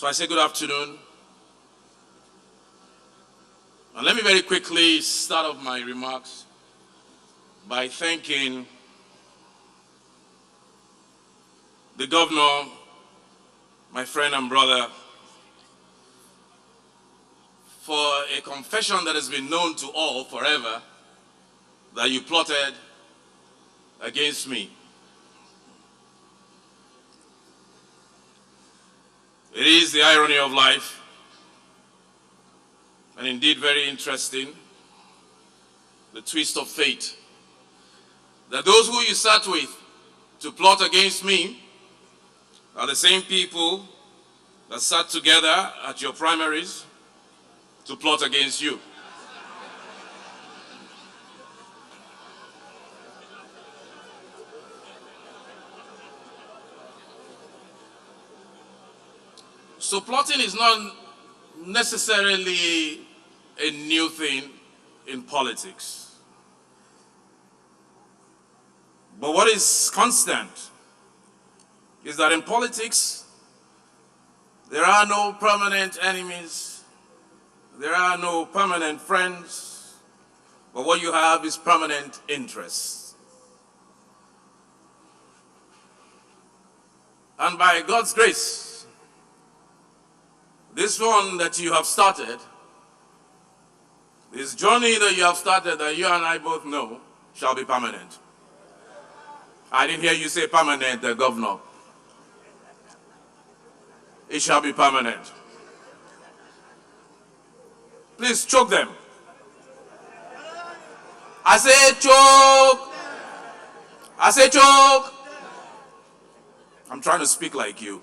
So I say good afternoon. And let me very quickly start off my remarks by thanking the governor, my friend and brother, for a confession that has been known to all forever that you plotted against me. It is the irony of life, and indeed very interesting, the twist of fate, that those who you sat with to plot against me are the same people that sat together at your primaries to plot against you. So plotting is not necessarily a new thing in politics. But what is constant is that in politics, there are no permanent enemies, there are no permanent friends, but what you have is permanent interests. And by God's grace, this one that you have started, this journey that you have started that you and I both know shall be permanent. I didn't hear you say permanent, the governor. It shall be permanent. Please choke them. I say choke. I say choke. I'm trying to speak like you.